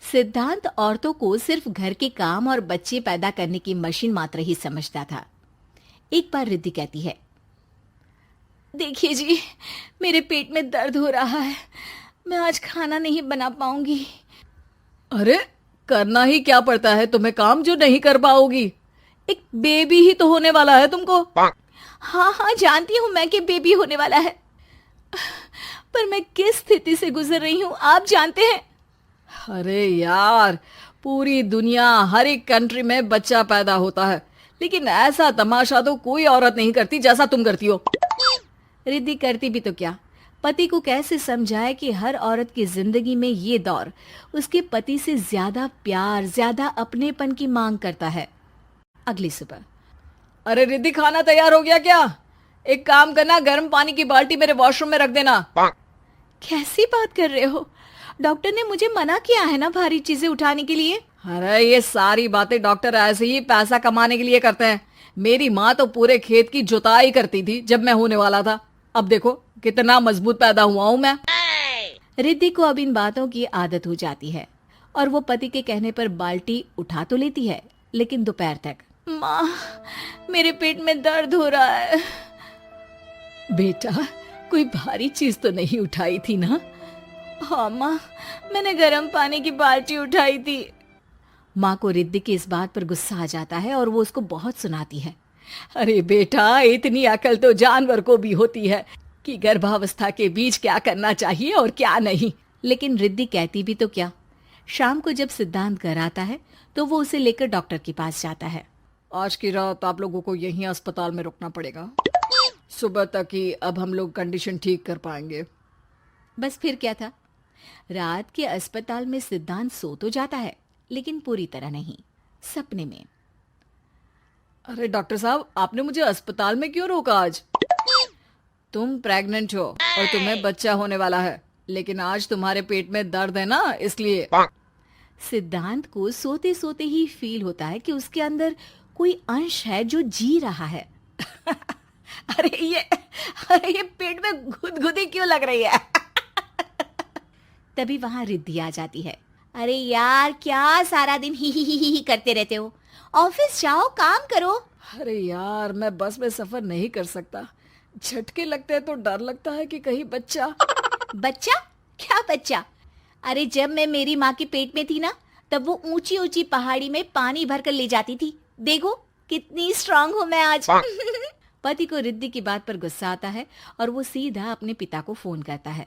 सिद्धांत औरतों को सिर्फ घर के काम और बच्चे पैदा करने की मशीन मात्र ही समझता था। एक बार रिद्धि कहती है, देखिए जी, मेरे पेट में दर्द हो रहा है, मैं आज खाना नहीं बना पाऊंगी। अरे करना ही क्या पड़ता है तुम्हें काम जो नहीं कर पाओगी? एक बेबी ही तो होने वाला है तुमको। हाँ हाँ, जानती हूँ मैं कि बेबी होने वाला है, पर मैं किस स्थिति से गुजर रही हूँ आप जानते हैं। अरे यार, पूरी दुनिया हर एक कंट्री में बच्चा पैदा होता है, लेकिन ऐसा तमाशा तो कोई औरत नहीं करती जैसा तुम करती हो। रिद्धि करती भी तो क्या, पति को कैसे समझाए कि हर औरत की जिंदगी में ये दौर उसके पति से ज्यादा प्यार, ज्यादा अपनेपन की मांग करता है। अगली सुबह, अरे रिद्धि, खाना तैयार हो गया क्या? एक काम करना, गर्म पानी की बाल्टी मेरे वॉशरूम में रख देना। कैसी बात कर रहे हो? डॉक्टर ने मुझे मना किया है ना भारी चीजें उठाने के लिए। अरे ये सारी बातें डॉक्टर ऐसे ही पैसा कमाने के लिए करते हैं। मेरी माँ तो पूरे खेत की जुताई करती थी जब मैं होने वाला था। अब देखो कितना मजबूत पैदा हुआ हूं मैं। रिद्धि को अब इन बातों की आदत हो जाती है और वो पति के कहने पर बाल्टी उठा तो लेती है, लेकिन दोपहर तक। माँ, मेरे पेट में दर्द हो रहा है। बेटा, कोई भारी चीज तो नहीं उठाई थी ना? हाँ माँ, मैंने गर्म पानी की बाल्टी उठाई थी। माँ को रिद्धि की इस बात पर गुस्सा आ जाता है और वो उसको बहुत सुनाती है। अरे बेटा, इतनी अकल तो जानवर को भी होती है कि गर्भावस्था के बीच क्या करना चाहिए और क्या नहीं। लेकिन रिद्धि कहती भी तो क्या। शाम को जब सिद्धांत घर आता है तो वो उसे लेकर डॉक्टर के पास जाता है। आज की रात आप लोगों को यहीं अस्पताल में रुकना पड़ेगा, सुबह तक ही अब हम लोग कंडीशन ठीक कर पाएंगे। बस फिर क्या था, रात के अस्पताल में सिद्धांत सो तो जाता है, लेकिन पूरी तरह नहीं, सपने में। अरे डॉक्टर साहब, आपने मुझे अस्पताल में क्यों रोका आज? तुम प्रेग्नेंट हो और तुम्हें बच्चा होने वाला है, लेकिन आज तुम्हारे पेट में दर्द है ना, इसलिए। सिद्धांत को सोते सोते ही फील होता है कि उसके अंदर कोई अंश है जो जी रहा है। अरे ये पेट में गुदगुदी क्यों लग रही है? तभी वहां रिद्धि आ जाती है। अरे यार, क्या सारा दिन ही करते रहते हो, ऑफिस जाओ, काम करो। अरे यार, मैं बस में सफर नहीं कर सकता, झटके लगते हैं तो डर लगता है कि कहीं बच्चा। बच्चा? क्या बच्चा? अरे जब मैं मेरी माँ के पेट में थी ना, तब वो ऊंची ऊंची पहाड़ी में पानी भर कर ले जाती थी। देखो कितनी स्ट्रांग हूँ मैं आज। पति को रिद्धि की बात पर गुस्सा आता है और वो सीधा अपने पिता को फोन करता है।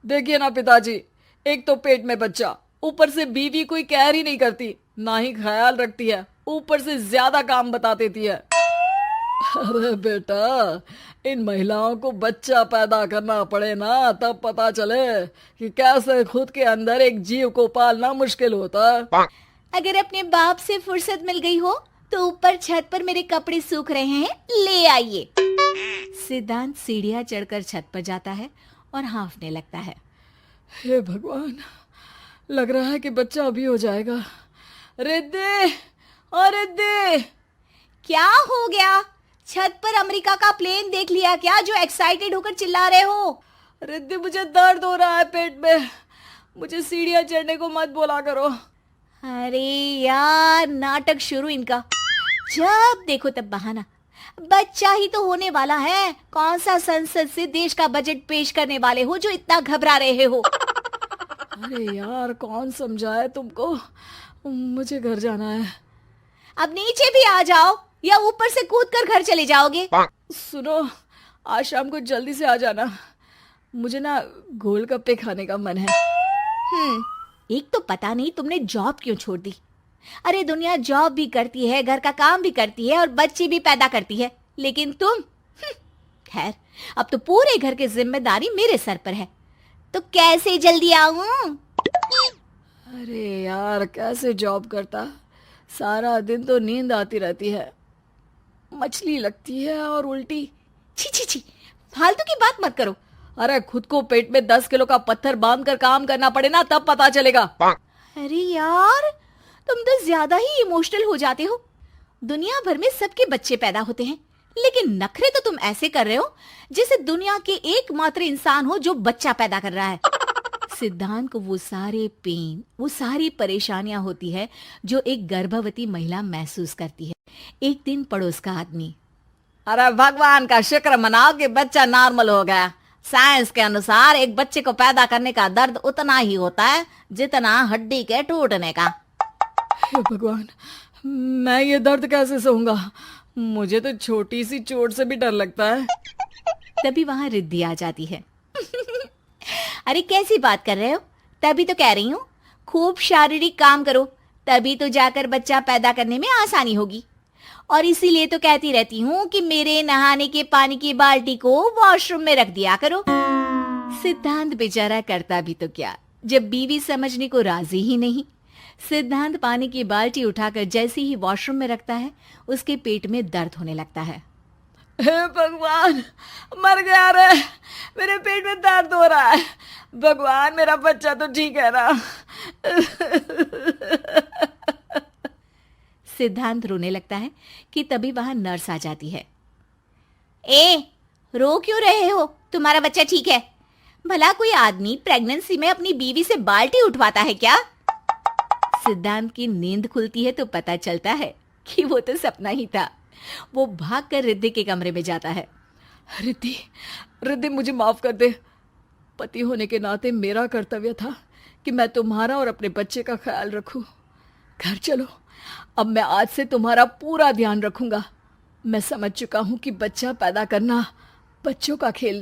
देखिए ना पिताजी, एक तो पेट में बच्चा, ऊपर से बीवी कोई केयर ही नहीं करती, ना ही ख्याल रखती है, ऊपर से ज्यादा काम बता देती है। अरे बेटा, इन महिलाओं को बच्चा पैदा करना पड़े ना, तब पता चले कि कैसे खुद के अंदर एक जीव को पालना मुश्किल होता है। अगर अपने बाप से फुर्सत मिल गई हो तो ऊपर छत पर मेरे कपड़े सूख रहे हैं, ले आइए। सिद्धांत सीढ़ियां चढ़कर छत पर जाता है और हाँफने लगता है। हे भगवान, लग रहा है कि बच्चा अभी हो जाएगा। रिद्धि, ओ रिद्धि! क्या हो गया? छत पर अमेरिका का प्लेन देख लिया क्या जो एक्साइटेड होकर चिल्ला रहे हो? रिद्धि, मुझे दर्द हो रहा है पेट में, मुझे सीढ़ियां चढ़ने को मत बोला करो। अरे यार, नाटक शुरू इनका, जब देखो तब बहाना। बच्चा ही तो होने वाला है, कौन सा संसद से देश का बजट पेश करने वाले हो जो इतना घबरा रहे हो? अरे यार, कौन समझाए तुमको, मुझे घर जाना है। अब नीचे भी आ जाओ या ऊपर से कूदकर घर चले जाओगे? सुनो, आज शाम को जल्दी से आ जाना, मुझे ना गोलगप्पे खाने का मन है। एक तो पता नहीं तुमने जॉब क्यों छोड़ दी। अरे दुनिया जॉब भी करती है, घर का काम भी करती है और बच्चे भी पैदा करती है, लेकिन तुम, खैर, अब तो पूरे घर की जिम्मेदारी मेरे सर पर है, तो कैसे जल्दी आऊं? अरे यार, कैसे जॉब करता, सारा दिन तो नींद आती रहती है, मछली लगती है और उल्टी। छी छी छी, फालतू की बात मत करो। अरे खुद को पेट में 10 किलो का पत्थर बांध कर काम करना पड़े ना, तब पता चलेगा। अरे यार, तुम तो ज्यादा ही इमोशनल हो जाते हो। दुनिया भर में सबके बच्चे पैदा होते हैं, लेकिन नखरे तो तुम ऐसे कर रहे हो जैसे दुनिया के एकमात्र इंसान हो जो बच्चा पैदा कर रहा है। सिद्धांत को वो सारे पेन, वो सारी परेशानियां होती है जो एक गर्भवती महिला महसूस करती है। एक दिन पड़ोस का आदमी, अरे भगवान का शुक्र मनाओ कि बच्चा नॉर्मल हो गया। साइंस के अनुसार एक बच्चे को पैदा करने का दर्द उतना ही होता है जितना हड्डी के टूटने का। हे भगवान, मैं ये दर्द कैसे सहूंगा? मुझे तो छोटी सी चोट से भी डर लगता है। तभी वहां रिद्धि आ जाती है। अरे कैसी बात कर रहे हो? तभी तो कह रही हूँ, खूब शारीरिक काम करो, तभी तो जाकर बच्चा पैदा करने में आसानी होगी। और इसीलिए तो कहती रहती हूँ कि मेरे नहाने के पानी की बाल्टी को वॉशरूम में रख दिया करो। सिद्धांत बेचारा करता भी तो क्या, जब बीवी समझने को राजी ही नहीं। सिद्धांत पानी की बाल्टी उठाकर जैसे ही वॉशरूम में रखता है, उसके पेट में दर्द होने लगता है। हे भगवान, मर गया रे, मेरे पेट में दर्द हो रहा है। भगवान, मेरा बच्चा तो ठीक है ना? सिद्धांत रोने लगता है कि तभी वहां नर्स आ जाती है। ए, रो क्यों रहे हो? तुम्हारा बच्चा ठीक है। भला कोई आदमी प्रेगनेंसी में अपनी बीवी से बाल्टी उठवाता है क्या? सिद्धांत की नींद खुलती है तो पता चलता है कि वो तो सपना ही था। वो भागकर रिद्धि के कमरे में जाता है। रिद्धि, रिद्धि, मुझे माफ कर दे। पति होने के नाते मेरा कर्तव्य था कि मैं तुम्हारा और अपने बच्चे का ख्याल रखूं। घर चलो, अब मैं आज से तुम्हारा पूरा ध्यान रखूंगा। मैं समझ चुका हूं कि बच्चा पैदा करना बच्चों का खेल नहीं।